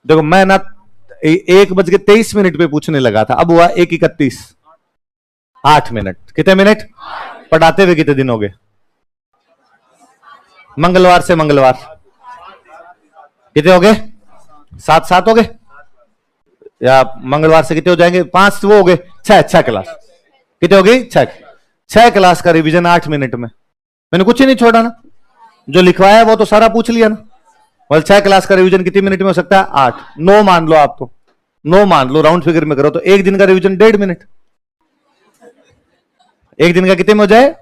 देखो मैं ना 1:23 पे पूछने लगा था, अब हुआ 1:31, 8 मिनट। कितने मिनट? पढ़ाते हुए कितने दिन हो गए? मंगलवार से मंगलवार कितने हो गए? 7 हो गए, या मंगलवार से कितने हो जाएंगे? 5 वो हो गए, 6 क्लास। कितने हो गई? 6 क्लास का रिवीजन 8 मिनट में। मैंने कुछ ही नहीं छोड़ा ना, जो लिखवाया है वो तो सारा पूछ लिया ना। बोल 6 क्लास का रिवीजन कितनी मिनट में हो सकता है? 8। 9 मान लो आप, तो 9 मान लो, राउंड फिगर में करो तो एक दिन का रिवीजन 1.5 मिनट। एक दिन का कितने में हो जाए?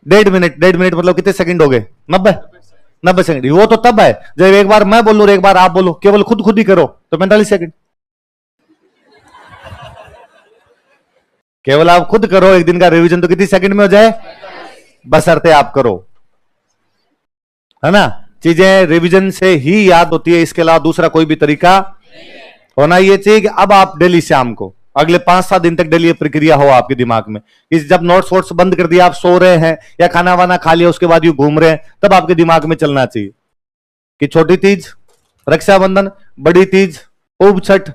1.5 मिनट। 1.5 मिनट मतलब कितने सेकंड हो गए? 90 सेकंड। वो तो तब है जब एक बार मैं बोलूं और एक बार आप बोलो, केवल खुद ही करो तो 45 सेकंड। केवल आप खुद करो एक दिन का रिवीजन तो कितनी सेकंड में हो जाए? बशर्ते आप करो, है ना। चीजें रिवीजन से ही याद होती है, इसके अलावा दूसरा कोई भी तरीका होना ये चाहिए कि अब आप डेली शाम को अगले 5-7 दिन तक डेली प्रक्रिया हो आपके दिमाग में कि जब नोट्स वोट्स बंद कर दिया, आप सो रहे हैं या खाना वाना खा लिया उसके बाद यू घूम रहे हैं, तब आपके दिमाग में चलना चाहिए कि छोटी तीज रक्षाबंधन, बड़ी तीज उब छठ,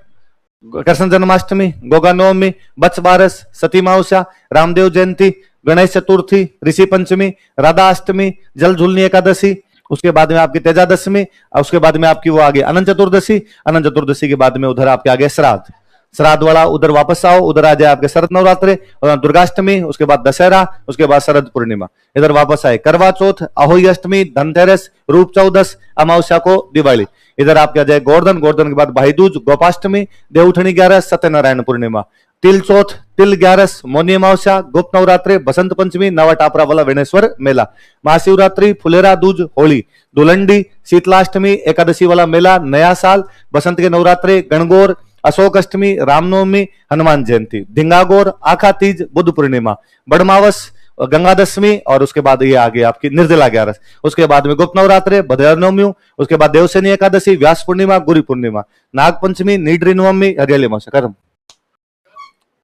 कृष्ण जन्माष्टमी, गोगा नवमी, बत्स बारस, सती मावस्या, रामदेव जयंती, गणेश चतुर्थी, ऋषि पंचमी, राधा अष्टमी, जल झुलनी एकादशी, उसके बाद में आपकी तेजादशमी, और उसके बाद में आपकी वो आगे अनंत चतुर्दशी, अनंत चतुर्दशी के बाद में उधर आपके आगे श्राद्ध, श्राद्ध वाला उधर वापस आओ, उधर आ जाए आपके शरद नवरात्रि, दुर्गाष्टमी, उसके बाद दशहरा, उसके बाद शरद पूर्णिमा, इधर वापस आए करवा चौथ, अहोई अष्टमी, धनतेरस, रूप चौदस, अमावस्या को दिवाली, इधर आपके आ जाए गोवर्धन, गोवर्धन के बाद भाई दूज, गोपाष्टमी, देवउठनी 11, सत्यनारायण पूर्णिमा, तिल चौथ, तिल 11, मौनी अमावस्या, गुप्त नवरात्रि, बसंत पंचमी, नवा टापरा वाला वेणेश्वर मेला, महाशिवरात्रि, फुलेरा दूज, होली, दुलंडी, शीतलाष्टमी, एकादशी वाला मेला, नया साल, बसंत के नवरात्रि, गणगौर, अशोक अष्टमी, रामनवमी, हनुमान जयंती, धिंगागौर, आखा तीज, बुद्ध पूर्णिमा, बड़मावस, गंगा दशमी, और उसके बाद ये आगे आपकी निर्जला 11, उसके बाद में गुप्त नवरात्रि, भद्रनवमी, उसके बाद देवसेनी एकादशी, व्यास पूर्णिमा, गुरु पूर्णिमा, नाग पंचमी, नीडरी नवमी, हरियाली अमावस्या। कर्म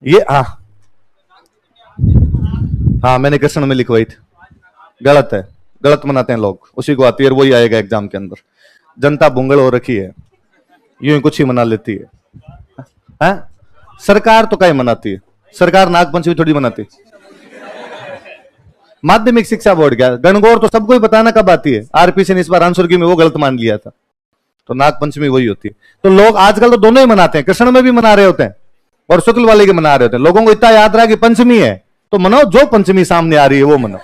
ये हाँ मैंने कृष्ण में लिखवाई थी, गलत है, गलत मनाते हैं लोग, उसी को आती है, वही आएगा एग्जाम के अंदर। जनता भुंगल हो रखी है, यूं ही कुछ ही मना लेती है। सरकार तो क्या मनाती है? सरकार नागपंचमी थोड़ी मनाती। माध्यमिक शिक्षा बोर्ड क्या, गणगौर तो सबको ही बताना कब आती है, आरपीसी ने इस बार आंसर की में वो गलत मान लिया था, तो नागपंचमी वही होती है। तो लोग आजकल तो दोनों ही मनाते हैं, कृष्ण में भी मना रहे होते हैं और शुक्ल वाले के मना रहे होते हैं। लोगों को इतना याद रहा कि पंचमी है तो मनो, जो पंचमी सामने आ रही है वो मनो।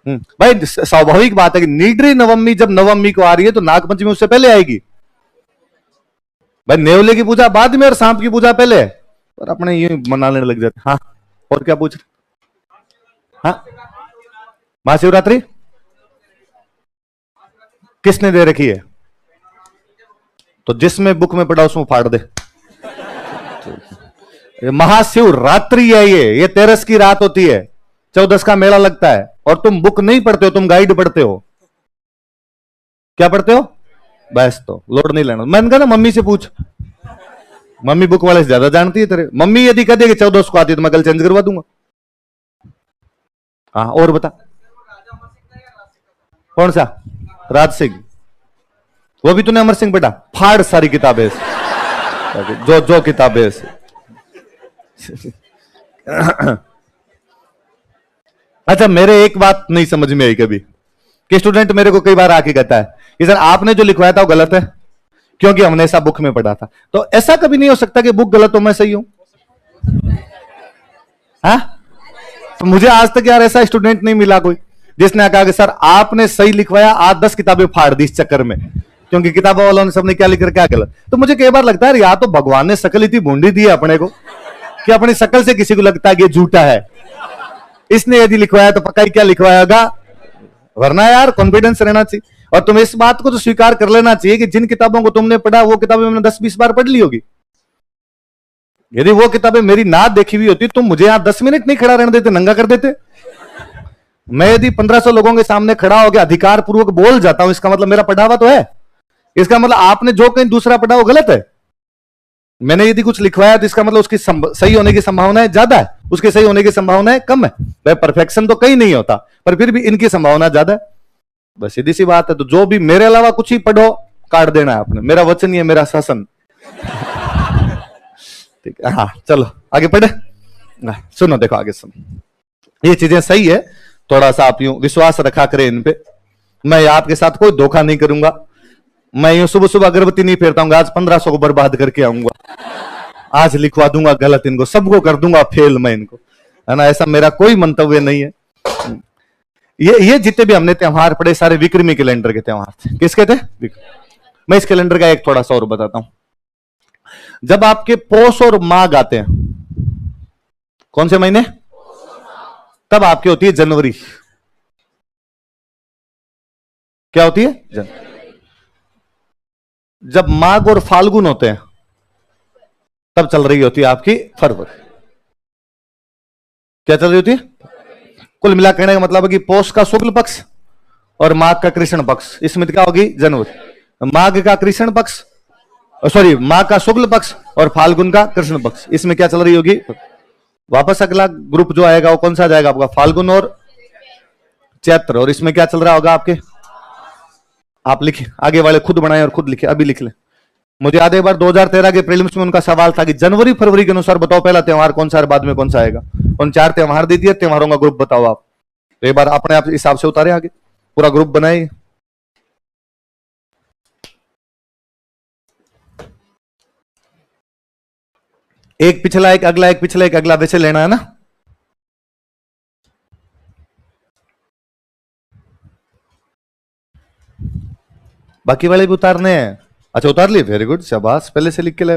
भाई स्वाभाविक बात है कि नीडरी नवमी जब नवमी को आ रही है तो नागपंचमी उससे पहले आएगी। भाई नेवले की पूजा बाद में और सांप की पूजा पहले, और अपने ये मनाने लग जाते। हाँ और क्या पूछ रहे? हाँ महाशिवरात्रि किसने दे रखी है? तो जिसमें बुक में पढ़ा उसमें फाड़ दे। महाशिवरात्रि है ये तेरस की रात होती है, 14 का मेला लगता है, और तुम बुक नहीं पढ़ते हो, तुम गाइड पढ़ते हो। क्या पढ़ते हो? बस तो लोड नहीं लेना। मैंने कहा ना मम्मी से पूछ, मम्मी बुक वाले से ज्यादा जानती है तेरे। मम्मी यदि कह देगी 14 को आती है तो मैं कल चेंज करवा दूंगा। हाँ और बता, कौन सा? राज सिंह, वो भी तूने अमर सिंह बेटा फाड़ सारी किताबें जो किताबें अच्छा मेरे एक बात नहीं समझ में आई कभी कि स्टूडेंट मेरे को कई बार आके कहता है कि सर आपने जो लिखवाया था वो गलत है, क्योंकि हमने ऐसा बुक में पढ़ा था। तो ऐसा कभी नहीं हो सकता कि बुक गलत हो मैं सही हूं? हाँ तो मुझे आज तक यार ऐसा स्टूडेंट नहीं मिला कोई जिसने कहा कि सर आपने सही लिखवाया, आज 10 किताबें फाड़ दी इस चक्कर में, क्योंकि किताबों वालों ने सबने क्या लिख कर क्या गलत। तो मुझे कई बार लगता है या तो भगवान ने शकल इतनी भूंडी दी है अपने को कि अपनी शकल से किसी को लगता है कि ये झूठा है, इसने यदि लिखवाया तो पक्का ही क्या लिखवाया होगा, वरना यार कॉन्फिडेंस रहना चाहिए। और तुम इस बात को तो स्वीकार कर लेना चाहिए कि जिन किताबों को तुमने पढ़ा वो किताबें मैंने 10-20 बार पढ़ ली होगी। यदि वो किताबें मेरी ना देखी हुई होती तुम मुझे यहां 10 मिनट नहीं खड़ा रहने देते, नंगा कर देते। मैं यदि 1500 लोगों के सामने खड़ा हो गया अधिकार पूर्वक बोल जाता हूं, इसका मतलब मेरा पढ़ा हुआ तो है, इसका मतलब आपने जो कहीं दूसरा पढ़ा वो गलत है। मैंने यदि कुछ लिखवाया तो इसका मतलब उसकी सही होने की संभावना ज्यादा है, उसके सही होने की संभावना कम है। भाई परफेक्शन तो कहीं नहीं होता, पर फिर भी इनकी संभावना ज्यादा है, बस सीधी सी बात है। तो जो भी मेरे अलावा कुछ ही पढ़ो, काट देना है आपने, मेरा वचन ये मेरा शासन। ठीक है, हाँ चलो आगे पढ़े। सुनो देखो आगे सुनो, ये चीजें सही है, थोड़ा सा आप यूं विश्वास रखा करें इन पे। मैं आपके साथ कोई धोखा नहीं करूंगा, मैं यूं सुबह सुबह अगरबत्ती नहीं फेरता हूँ, आज 1500 को बर्बाद करके आऊंगा, आज लिखवा दूंगा गलत इनको, सबको कर दूंगा फेल मैं इनको, है ना, ऐसा मेरा कोई मंतव्य नहीं है। ये जितने भी हमने त्योहार पढ़े सारे विक्रमी कैलेंडर के त्योहार थे। किसके थे? मैं इस कैलेंडर का एक थोड़ा सा और बताता हूं। जब आपके पोष और माघ आते हैं, कौन से महीने, तब आपकी होती है जनवरी। क्या होती है? जनवरी। जब माघ और फाल्गुन होते हैं तब चल रही होती है आपकी फरवरी। क्या चल रही होती है? कुल मिला कहने का मतलब है कि पोष का शुक्ल पक्ष और माघ का कृष्ण पक्ष, इसमें क्या होगी? जनवरी। माघ का कृष्ण पक्ष, सॉरी माघ का शुक्ल पक्ष और फाल्गुन का कृष्ण पक्ष, इसमें क्या चल रही होगी? वापस अगला ग्रुप जो आएगा वो कौन सा जाएगा आपका? फाल्गुन और चैत्र। और इसमें क्या चल रहा होगा आपके? आप लिखे, आगे वाले खुद बनाए और खुद लिखे, अभी लिख ले। मुझे याद है एक बार 2013 के प्रीलिम्स में उनका सवाल था कि जनवरी फरवरी के अनुसार बताओ पहला त्योहार कौन सा है, बाद में कौन सा आएगा। उन 4 त्योहार दे दिए, त्योहारों का ग्रुप बताओ आप। तो एक बार अपने आप हिसाब से उतारे, आगे पूरा ग्रुप बनाए। एक पिछला एक अगला, एक पिछला एक अगला, वैसे लेना है ना। बाकी वाले भी उतारने हैं। अच्छा उतार लिए, वेरी गुड, शाबाश, पहले से लिख के ले।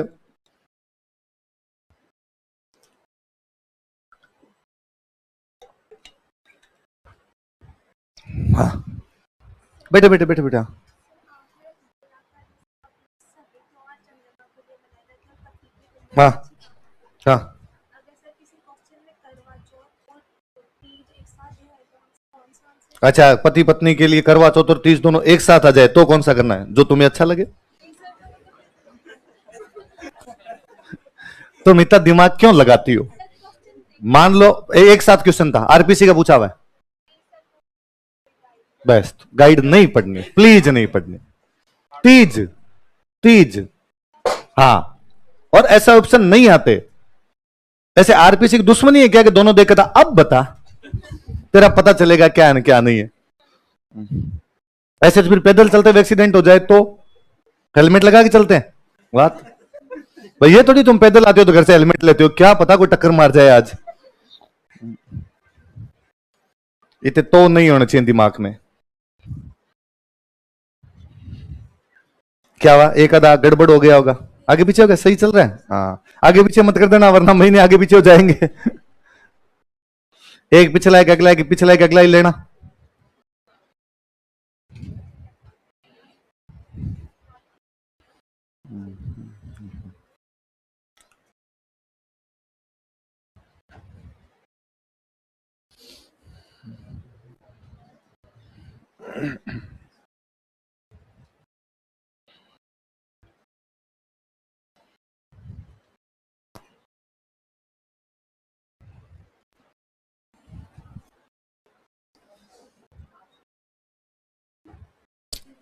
हाँ बेटे बेटे बेटे बेटा, हाँ हाँ, अच्छा पति पत्नी के लिए करवा चौथ और तीज दोनों एक साथ आ जाए तो कौन सा करना है? जो तुम्हें अच्छा लगे। तुम इतना दिमाग क्यों लगाती हो? मान लो एक साथ क्वेश्चन था, आरपीसी का पूछा हुआ है, बेस्ट, गाइड नहीं पढ़नी प्लीज, नहीं पढ़नी। तीज, तीज, हाँ, और ऐसा ऑप्शन नहीं आते। ऐसे आरपीसी की दुश्मनी है क्या कि दोनों देखा था? अब बता, तेरा पता चलेगा क्या है क्या नहीं है। ऐसे फिर पैदल चलते हुए एक्सीडेंट हो जाए तो हेलमेट लगा के चलते हैं। बात भाई ये थोड़ी तुम पैदल आते हो तो घर से हेलमेट लेते हो, क्या पता कोई टक्कर मार जाए आज। इतने तो नहीं होना चाहिए दिमाग में। क्या हुआ? एक आधा गड़बड़ हो गया होगा, आगे पीछे हो गया, सही चल रहा है। हाँ आगे पीछे मत कर देना वरना महीने आगे पीछे हो जाएंगे। एक पिछला एक अगला, एक पिछला एक अगला ही लेना।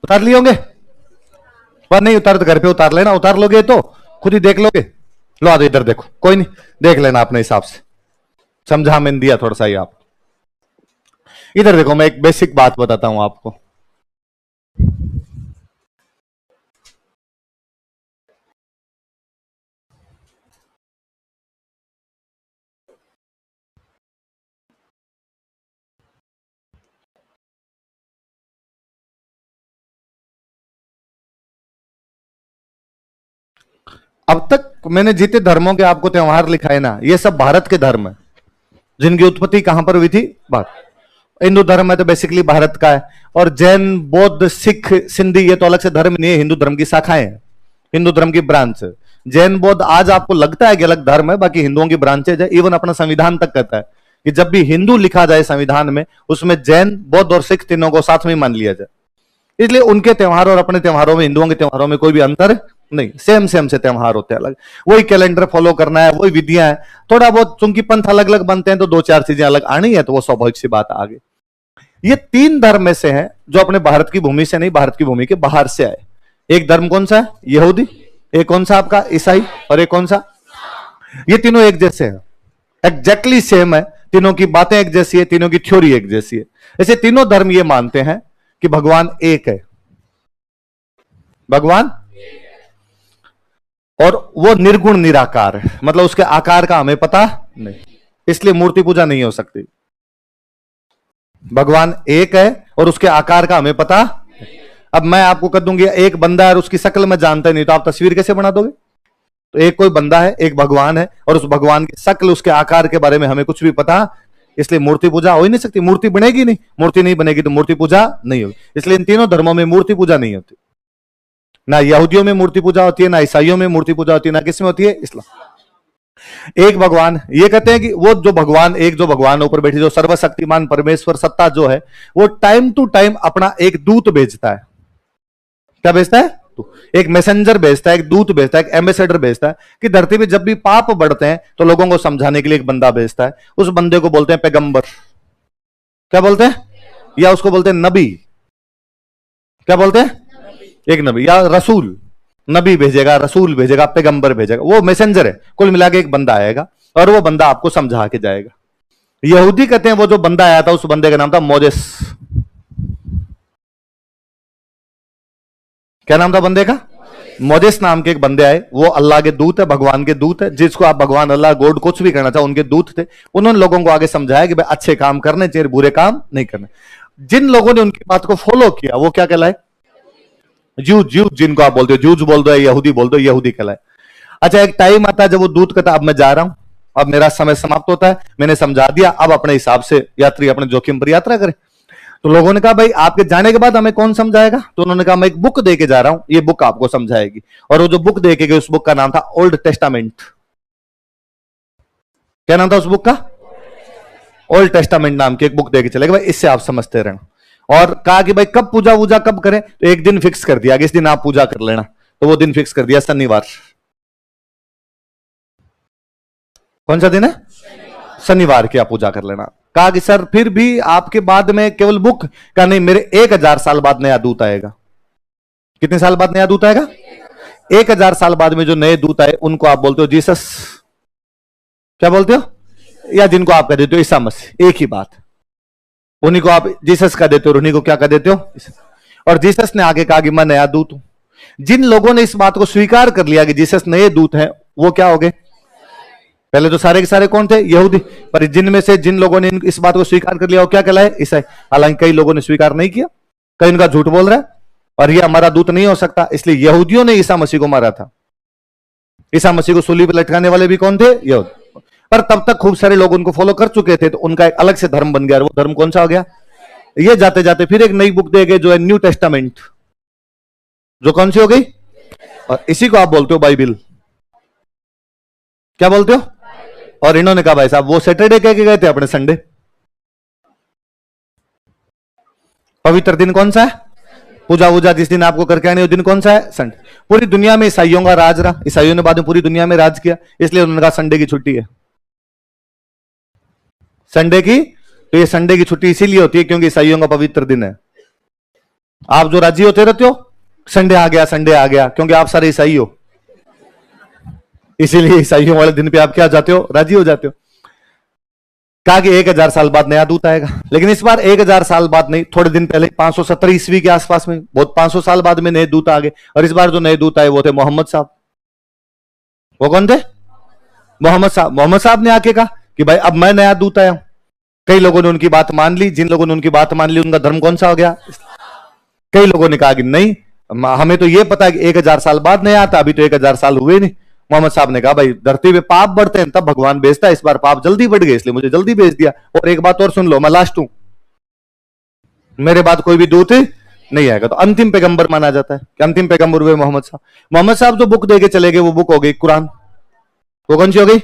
उतार लिए होंगे, पर नहीं उतार तो घर पे उतार लेना, उतार लोगे तो खुद ही देख लोगे। लो आदो इधर देखो, कोई नहीं, देख लेना अपने हिसाब से, समझा मैंने दिया थोड़ा सा ही। आप इधर देखो, मैं एक बेसिक बात बताता हूं आपको। अब तक मैंने जितने धर्मों के आपको त्योहार लिखाए ना, ये सब भारत के धर्म है, जिनकी उत्पत्ति कहां पर हुई थी? भारत। हिंदू धर्म है तो बेसिकली भारत का है, और जैन बौद्ध सिख सिंधी ये तो अलग से धर्म नहीं है, हिंदू धर्म की शाखाएं हैं, हिंदू धर्म की ब्रांच है। जैन बौद्ध आज आपको लगता है कि अलग धर्म है, बाकी हिंदुओं की ब्रांचेज है। इवन अपना संविधान तक कहता है कि जब भी हिंदू लिखा जाए संविधान में, उसमें जैन बौद्ध और सिख तीनों को साथ में मान लिया जाए। इसलिए उनके त्योहार और अपने त्योहारों में, हिंदुओं के त्योहारों में कोई भी अंतर नहीं, सेम सेम से त्योहार होते हैं अलग, वही कैलेंडर फॉलो करना है, वही विधियां हैं। थोड़ा बहुत चूंकि पंथ अलग अलग बनते हैं तो 2-4 चीजें अलग आनी है, तो वो स्वाभाविक सी बात आ गई। ये 3 धर्म में से हैं जो अपने भारत की भूमि से नहीं, भारत की भूमि के बाहर से आए। एक धर्म कौन सा है? यहूदी। एक कौन सा आपका? ईसाई। और एक कौन सा? ये तीनों एक जैसे हैं, एग्जैक्टली सेम है, तीनों की बातें एक जैसी है, तीनों की थ्योरी एक जैसी है। ऐसे तीनों धर्म ये मानते हैं कि भगवान एक है, भगवान, और वो निर्गुण निराकार है, मतलब उसके आकार का हमें पता नहीं, इसलिए मूर्ति पूजा नहीं हो सकती। भगवान एक है और उसके आकार का हमें पता। अब मैं आपको कह दूंगी एक बंदा है और उसकी शक्ल में जानते नहीं, तो आप तस्वीर कैसे बना दोगे? तो एक कोई बंदा है, एक भगवान है, और उस भगवान की शक्ल, उसके आकार के बारे में हमें कुछ भी पता, इसलिए मूर्ति पूजा हो ही नहीं सकती। मूर्ति बनेगी नहीं, मूर्ति नहीं बनेगी तो मूर्ति पूजा नहीं होगी। इसलिए इन तीनों धर्मों में मूर्ति पूजा नहीं होती। ना यहूदियों में मूर्ति पूजा होती है, ना ईसाइयों में मूर्ति पूजा होती है, ना किसमें होती है? इस्लाम। एक भगवान, ये कहते हैं कि वो जो भगवान, एक जो भगवान ऊपर बैठी, जो सर्वशक्तिमान परमेश्वर सत्ता जो है, वो टाइम टू टाइम अपना एक दूत भेजता है। क्या भेजता है? एक मैसेंजर भेजता है, एक दूत भेजता है, एक एम्बेसडर भेजता है कि धरती पे जब भी पाप बढ़ते हैं तो लोगों को समझाने के लिए एक बंदा भेजता है। उस बंदे को बोलते हैं पैगंबर। क्या बोलते हैं? या उसको बोलते हैं नबी। क्या बोलते हैं? एक नबी या रसूल। नबी भेजेगा, रसूल भेजेगा, पैगंबर भेजेगा, वो मैसेंजर है। कुल मिला के एक बंदा आएगा और वो बंदा आपको समझा के जाएगा। यहूदी कहते हैं वो जो बंदा आया था, उस बंदे का नाम था मोजेस। क्या नाम था बंदे का? मोजेस नाम के एक बंदे आए, वो अल्लाह के दूत है, भगवान के दूत है, जिसको आप भगवान, अल्लाह, गॉड कुछ भी कहना चाहो, उनके दूत थे। उन्होंने लोगों को आगे समझाया कि भाई अच्छे काम करने चाहिए, बुरे काम नहीं करने। जिन लोगों ने उनकी बात को फॉलो किया वो क्या कहलाए? जूज। जूज जिनको आप बोलते हो, जूज बोल दो, यहूदी बोल दो, यहूदी कहलाए। अच्छा, एक टाइम आता है जब वो दूत कहता अब मैं जा रहा हूं, अब मेरा समय समाप्त होता है, मैंने समझा दिया, अब अपने हिसाब से यात्री अपने जोखिम पर यात्रा करे। तो लोगों ने कहा भाई आपके जाने के बाद हमें कौन समझाएगा? तो उन्होंने कहा मैं एक बुक दे के जा रहा हूं, ये बुक आपको समझाएगी। और वो जो बुक दे के गए, उस बुक का नाम था ओल्ड टेस्टामेंट। क्या नाम था उस बुक का? ओल्ड टेस्टामेंट नाम की एक बुक दे के चले गए, भाई इससे आप समझते रहना। और कहा कि भाई कब पूजा वूजा कब करें? तो एक दिन फिक्स कर दिया कि इस दिन आप पूजा कर लेना। तो वो दिन फिक्स कर दिया, शनिवार। कौन सा दिन है? शनिवार की आप पूजा कर लेना। कहा कि सर फिर भी आपके बाद में केवल बुक का नहीं, मेरे 1000 साल बाद नया दूत आएगा। कितने साल बाद नया दूत आएगा? 1000 साल बाद में जो नए दूत आए उनको आप बोलते हो जीसस। क्या बोलते हो? या जिनको आप कह देते हो ईसा मसीह, एक ही बात। उन्हीं को आप जीसस कह देते हो, उन्हीं को क्या कह देते हो? और जीसस ने आगे कहा कि मैं नया दूत हूं। जिन लोगों ने इस बात को स्वीकार कर लिया कि जीसस नए दूत हैं, वो क्या हो गए? पहले तो सारे के सारे कौन थे? यहूदी। पर जिनमें से जिन लोगों ने इस बात को स्वीकार कर लिया वो क्या कहलाए? ईसाई। हालांकि कई लोगों ने स्वीकार नहीं किया, कई उनका झूठ बोल रहा है और ये हमारा दूत नहीं हो सकता। इसलिए यहूदियों ने ईसा मसीह को मारा था। ईसा मसीह को सूली पर लटकाने वाले भी कौन थे? यहूदी। पर तब तक खूब सारे लोग उनको फॉलो कर चुके थे, तो उनका एक अलग से धर्म बन गया। वो धर्म कौन सा हो गया? ये जाते जाते फिर एक नई बुक दे गए जो है न्यू टेस्टामेंट, जो कौन सी हो गई? और इसी को आप बोलते हो बाइबिल। क्या बोलते हो? और इन्होंने कहा भाई साहब वो सैटरडे कह के गए थे, अपने संडे। पवित्र दिन कौन सा है? पूजा वूजा जिस दिन आपको करके आनी, वो दिन कौन सा है? संडे। पूरी दुनिया में ईसाइयों का राज रहा, ईसाइयों ने बाद में पूरी दुनिया में राज किया, इसलिए उन्होंने कहा संडे की छुट्टी है। संडे की, तो ये संडे की छुट्टी इसीलिए होती है क्योंकि ईसाइयों का पवित्र दिन है। आप जो राजी होते रहते हो, संडे आ गया, संडे आ गया, क्योंकि आप सारे ईसाई हो, इसीलिए ईसाइयों वाले दिन पे आप क्या जाते हो? राजी हो जाते हो। कहा कि 1000 साल बाद नया दूत आएगा, लेकिन इस बार 1000 साल बाद नहीं, थोड़े दिन पहले 570 ईस्वी के आसपास में, बहुत 500 साल बाद में नए दूत आ गए। और इस बार जो नए दूत आए वो थे मोहम्मद साहब। वो कौन थे? मोहम्मद साहब। मोहम्मद साहब ने आके कहा कि भाई अब मैं नया दूत आया हूं। कई लोगों ने उनकी बात मान ली। जिन लोगों ने उनकी बात मान ली उनका धर्म कौन सा हो गया? कई लोगों ने कहा कि नहीं, हमें तो ये पता है कि 1000 साल बाद नया आता, अभी तो 1000 साल हुए नहीं। मोहम्मद साहब ने कहा भाई धरती पे पाप बढ़ते हैं तब भगवान भेजता है, इस बार पाप जल्दी बढ़ गए इसलिए मुझे जल्दी भेज दिया। और एक बात और सुन लो, मैं लास्ट हूं, मेरे बाद कोई भी दूत नहीं आएगा। तो अंतिम पैगंबर माना जाता है कि अंतिम पैगंबर हुए मोहम्मद साहब। मोहम्मद साहब जो बुक देके चले गए वो बुक हो गई कुरान। वो कौन सी हो गई?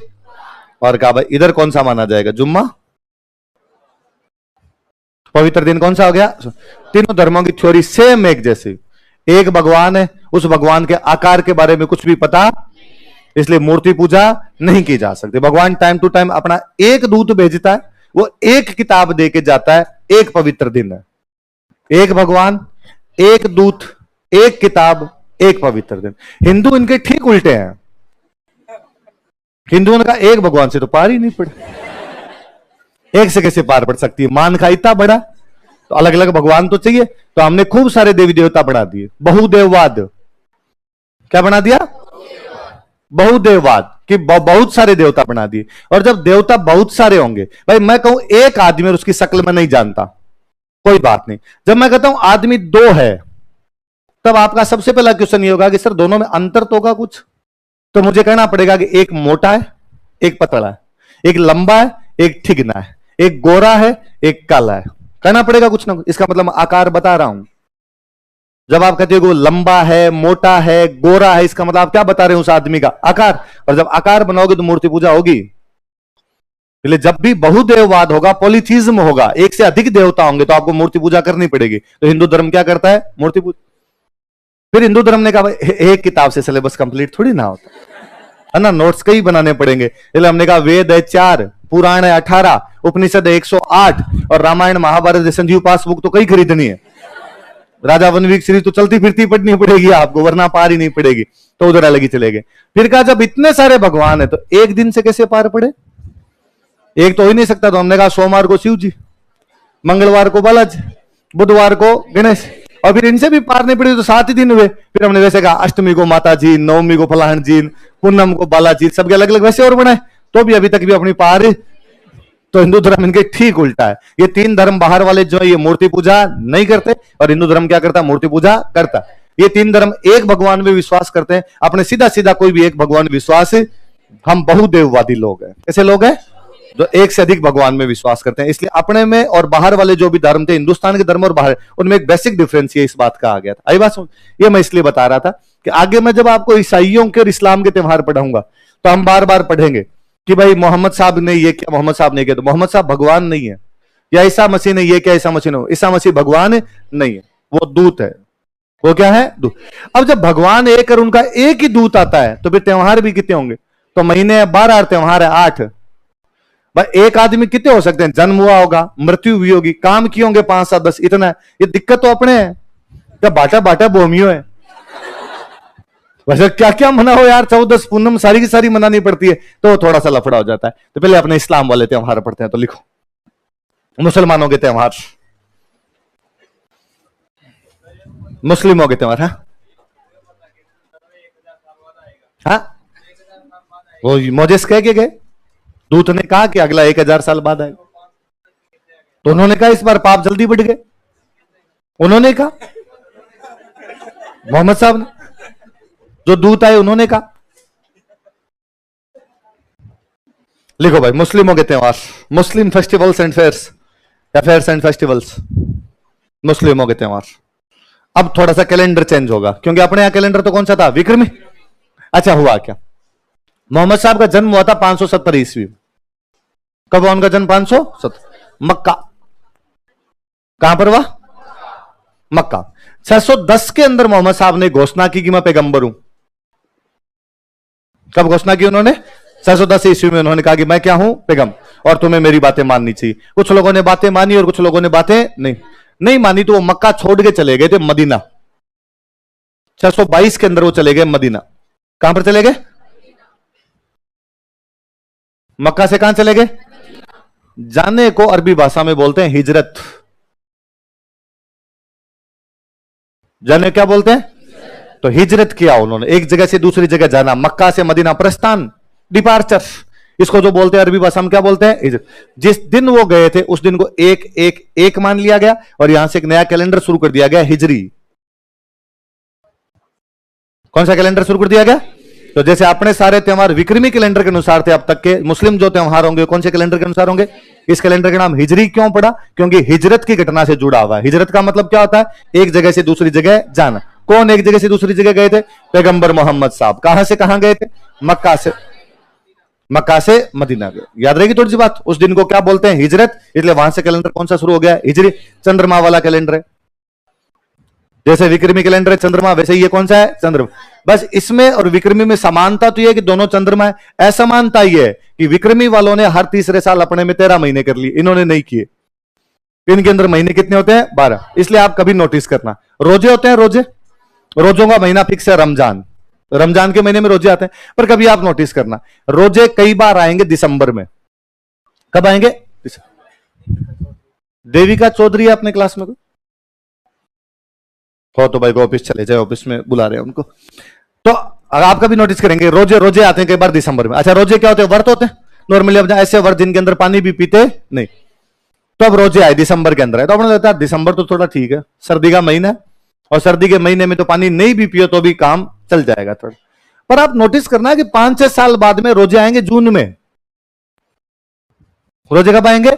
और कहा भाई इधर कौन सा माना जाएगा? जुम्मा। पवित्र दिन कौन सा हो गया? तीनों धर्मों की थ्योरी सेम एक जैसी। एक भगवान है, उस भगवान के आकार के बारे में कुछ भी पता, इसलिए मूर्ति पूजा नहीं की जा सकती। भगवान टाइम टू टाइम अपना एक दूत भेजता है, वो एक किताब देके जाता है, एक पवित्र दिन है। एक भगवान, एक दूत, एक किताब, एक पवित्र दिन। हिंदू इनके ठीक उल्टे हैं। हिंदुओं ने कहा एक भगवान से तो पार ही नहीं पड़े, एक से कैसे पार पड़ सकती है, मान का इतना बड़ा, तो अलग अलग भगवान तो चाहिए। तो हमने खूब सारे देवी देवता बढ़ा दिए, बहुदेववाद। क्या बना दिया? बहुदेववाद कि बहुत सारे देवता बना दिए। और जब देवता बहुत सारे होंगे, भाई मैं कहूं एक आदमी और उसकी शक्ल में नहीं जानता, कोई बात नहीं। जब मैं कहता हूं आदमी दो है, तब आपका सबसे पहला क्वेश्चन ये होगा कि सर दोनों में अंतर तो होगा कुछ। तो मुझे कहना पड़ेगा कि एक मोटा है, एक पतला है, एक लंबा है, एक ठिगना है, एक गोरा है, एक काला है। कहना पड़ेगा कुछ ना कुछ। इसका मतलब आकार बता रहा हूं। जब आप कहते हो वो लंबा है, मोटा है, गोरा है, इसका मतलब आप क्या बता रहे हो? उस आदमी का आकार। और जब आकार बनाओगे तो मूर्ति पूजा होगी। इसलिए जब भी बहुदेववाद होगा, पॉलीथीज्म होगा, एक से अधिक देवता होंगे, तो आपको मूर्ति पूजा करनी पड़ेगी। तो हिंदू धर्म क्या करता है? मूर्ति पूजा। फिर हिंदू धर्म ने कहा एक किताब से सिलेबस कंप्लीट थोड़ी ना होता है ना, नोट्स कई बनाने पड़ेंगे। इसलिए हमने कहा वेद है 4, पुराण है 18, उपनिषद है 108 और रामायण महाभारत संजीव पासबुक तो कई खरीदनी है। राजा वनवीक सीरीज तो चलती फिरती पढ़नी पड़ेगी आपको, वरना पार ही नहीं पड़ेगी। तो उधर अलग ही चले गए। फिर कहा जब इतने सारे भगवान है तो एक दिन से कैसे पार पड़े? एक तो हो ही नहीं सकता। तो हमने कहा सोमवार को शिव जी, मंगलवार को बालाजी, बुधवार को गणेश, और फिर इनसे भी पार नहीं पड़ी तो 7 ही दिन हुए। फिर हमने वैसे कहा अष्टमी को माता जी, नवमी को फलाहन जी, पूनम को बालाजी, सबके अलग अलग वैसे और बनाए, तो भी अभी तक भी अपनी पार। तो हिंदू धर्म इनके ठीक उल्टा है। ये 3 धर्म बाहर वाले जो है ये मूर्ति पूजा नहीं करते, और हिंदू धर्म क्या करता है? मूर्ति पूजा करता है। ये 3 धर्म एक भगवान में विश्वास करते हैं। अपने सीधा सीधा कोई भी एक भगवान विश्वास। हम बहुदेववादी लोग हैं। कैसे लोग हैं? जो एक से अधिक भगवान में विश्वास करते हैं। इसलिए अपने में और बाहर वाले जो भी धर्म थे, हिंदुस्तान के धर्म और बाहर, उनमें एक बेसिक डिफरेंस ये इस बात का आ गया था। आई बात सुन, ये मैं इसलिए बता रहा था कि आगे मैं जब आपको ईसाइयों के और इस्लाम के त्यौहार पढ़ाऊंगा तो हम बार बार पढ़ेंगे कि भाई मोहम्मद साहब ने ये किया, मोहम्मद साहब ने किया। तो मोहम्मद साहब भगवान नहीं है, या ईसा मसीह ने ये किया, ईसा मसीह ने, ईसा मसीह भगवान नहीं है, वो दूत है। वो क्या है? दूत। अब जब भगवान एक और उनका एक ही दूत आता है तो फिर त्यौहार भी कितने होंगे? तो महीने 12 और त्यौहार है 8। भाई एक आदमी कितने हो सकते हैं? जन्म हुआ होगा, मृत्यु हुई होगी, काम किए होंगे 5 7 10, इतना है। ये दिक्कत तो अपने है। क्या बाटा बाटा बोमियो है? वैसे क्या क्या मना हो यार, 14 पूनम सारी की सारी मनानी पड़ती है, तो थोड़ा सा लफड़ा हो जाता है। तो पहले अपने इस्लाम वाले त्यौहार पढ़ते हैं। तो लिखो मुसलमानों के त्यौहार, मुस्लिमों के त्यौहार। हाँ, वो मोजेस कह के गए, दूत ने कहा कि अगला 1000 साल बाद आएगा। तो उन्होंने कहा इस बार पाप जल्दी बढ़ गए। उन्होंने कहा, मोहम्मद साहब ने, जो दूत आए उन्होंने कहा। लिखो भाई मुस्लिमों के त्यौहार, मुस्लिम फेस्टिवल्स एंड फेयर्स, या फेयर्स एंड फेस्टिवल्स, मुस्लिमों के त्यौहार। अब थोड़ा सा कैलेंडर चेंज होगा, क्योंकि अपने यहां कैलेंडर तो कौन सा था? विक्रमी। अच्छा, हुआ क्या? मोहम्मद साहब का जन्म हुआ था 570 ईस्वी। कब हुआ उनका जन्म? 570, मक्का। कहां पर हुआ? मक्का। 610 के अंदर मोहम्मद साहब ने घोषणा की कि मैं पैगंबर हूं। कब घोषणा की उन्होंने? 610 ईस्वी में उन्होंने कहा कि मैं क्या हूं? पैगंबर, और तुम्हें मेरी बातें माननी चाहिए। कुछ लोगों ने बातें मानी और कुछ लोगों ने बातें नहीं मानी, तो वो मक्का छोड़ के चले गए थे मदीना। 622 के अंदर वो चले गए मदीना। कहां पर चले गए? मक्का से कहां चले गए? जाने को अरबी भाषा में बोलते हैं हिजरत। जाने क्या बोलते हैं? तो हिजरत किया उन्होंने, एक जगह से दूसरी जगह जाना, मक्का से मदीना, प्रस्थान, डिपार्चर। इसको जो बोलते हैं अरबी भाषा में क्या बोलते हैं? हिजरत। जिस दिन वो गए थे उस दिन को एक मान लिया गया, और यहां से एक नया कैलेंडर शुरू कर दिया गया, हिजरी। कौन सा कैलेंडर शुरू कर दिया गया? तो जैसे अपने सारे त्यौहार विक्रमी कैलेंडर के अनुसार थे अब तक के, मुस्लिम जो त्यौहार होंगे कौन से कैलेंडर के अनुसार होंगे? इस कैलेंडर का नाम हिजरी क्यों पड़ा? क्योंकि हिजरत की घटना से जुड़ा हुआ है। हिजरत का मतलब क्या होता है? एक जगह से दूसरी जगह जाना। कौन एक जगह से दूसरी जगह गए थे? पैगंबर मोहम्मद साहब। कहां से कहां गए थे? मक्का से मदीना गए। याद रहेगी थोड़ी सी बात। उस दिन को क्या बोलते हैं? हिजरत। इसलिए वहां से कैलेंडर कौन सा शुरू हो गया? हिजरी, चंद्रमा वाला कैलेंडर है। जैसे विक्रमी कैलेंडर है चंद्रमा, वैसे ये कौन सा है? चंद्रमा। बस इसमें और विक्रमी में समानता तो यह है कि दोनों चंद्रमा है। असमानता यह है कि विक्रमी वालों ने हर तीसरे साल अपने में 13 महीने कर लिए, इन्होंने नहीं किए। इनके अंदर महीने कितने होते हैं? 12। इसलिए आप कभी नोटिस करना, रोजे होते हैं, रोजे रोजों का महीना फिक्स है रमजान, रमजान के महीने में रोजे आते हैं। पर कभी आप नोटिस करना, रोजे कई बार आएंगे दिसंबर में। कब आएंगे? देविका चौधरी है अपने क्लास में? हो तो भाई को ऑफिस चले जाए, ऑफिस में बुला रहे हैं उनको। तो आप कभी नोटिस करेंगे रोजे रोजे आते हैं कई बार दिसंबर में। अच्छा, रोजे क्या होते हैं? व्रत होते हैं नॉर्मली। अब ऐसे व्रत जिनके अंदर पानी भी पीते नहीं, तो अब रोजे आए दिसंबर के अंदर है, तो अपने लगता है दिसंबर तो थोड़ा ठीक है, सर्दी का महीना है, और सर्दी के महीने में तो पानी नहीं भी पियो तो भी काम चल जाएगा थोड़ा। पर आप नोटिस करना है कि 5-6 साल बाद में रोजे आएंगे जून में। रोजे कब आएंगे?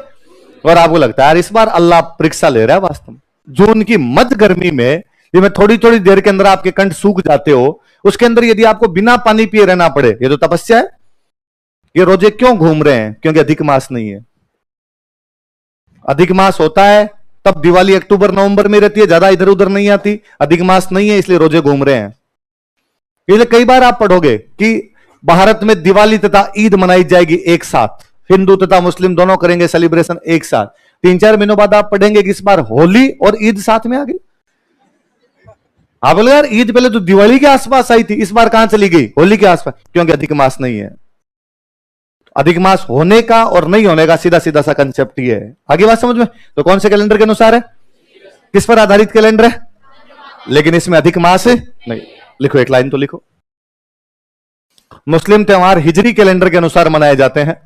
और आपको लगता है यार इस बार अल्लाह परीक्षा ले रहा है वास्तव में। जून की मध्य गर्मी में में थोड़ी थोड़ी देर के अंदर आपके कंठ सूख जाते हो, उसके अंदर यदि आपको बिना पानी पिए रहना पड़े, ये तो तपस्या है। ये रोजे क्यों घूम रहे हैं? क्योंकि अधिक मास नहीं है। अधिक मास होता है तब दिवाली अक्टूबर नवंबर में रहती है, ज्यादा इधर उधर नहीं आती। अधिक मास नहीं है इसलिए रोजे घूम रहे हैं। इसलिए कई बार आप पढ़ोगे कि भारत में दिवाली तथा ईद मनाई जाएगी एक साथ, हिंदू तथा मुस्लिम दोनों करेंगे सेलिब्रेशन एक साथ। 3-4 महीनों बाद आप पढ़ेंगे कि इस बार होली और ईद साथ में आ गई। आप बोले यार ईद पहले तो दिवाली के आसपास आई थी, इस बार कहां चली गई? होली के आसपास। क्योंकि अधिक मास नहीं है। अधिक मास होने का और नहीं होने का सीधा सीधा सा कंसेप्ट ही है। आगे बात समझ में? तो कौन से कैलेंडर के अनुसार है? किस पर आधारित कैलेंडर है? लेकिन इसमें अधिक मास है नहीं। लिखो, एक लाइन तो लिखो। मुस्लिम त्योहार हिजरी कैलेंडर के अनुसार मनाए जाते हैं।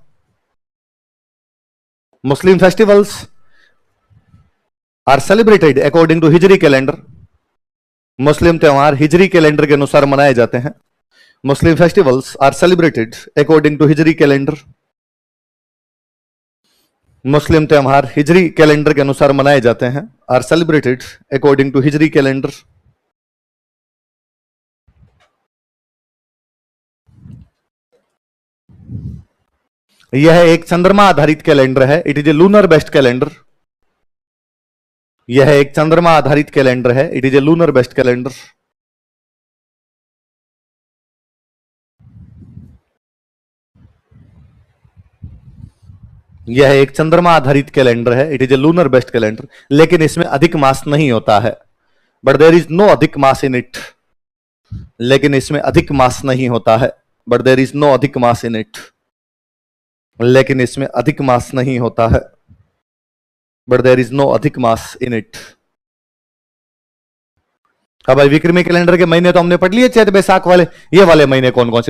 Muslim festivals are celebrated according to Hijri calendar. मुस्लिम त्योहार हिजरी कैलेंडर के अनुसार मनाए जाते हैं। Muslim festivals are celebrated according to Hijri calendar. मुस्लिम त्योहार हिजरी कैलेंडर के अनुसार मनाए जाते हैं, are celebrated according to Hijri calendar. यह एक चंद्रमा आधारित कैलेंडर है। It is a lunar based calendar. यह एक चंद्रमा आधारित कैलेंडर है। It is a lunar based calendar. यह एक चंद्रमा आधारित कैलेंडर है। It is a lunar based calendar. लेकिन इसमें अधिक मास नहीं होता है। बट देयर इज नो अधिक मास इन इट। लेकिन इसमें अधिक मास नहीं होता है। बट देयर इज नो अधिक मास इन इट। लेकिन इसमें अधिक मास नहीं होता है। बट देयर इज नो अधिक मास इन इट। अब भाई विक्रमी कैलेंडर के महीने तो हमने पढ़ लिए, चैत बैसाख वाले। ये वाले महीने कौन कौन से?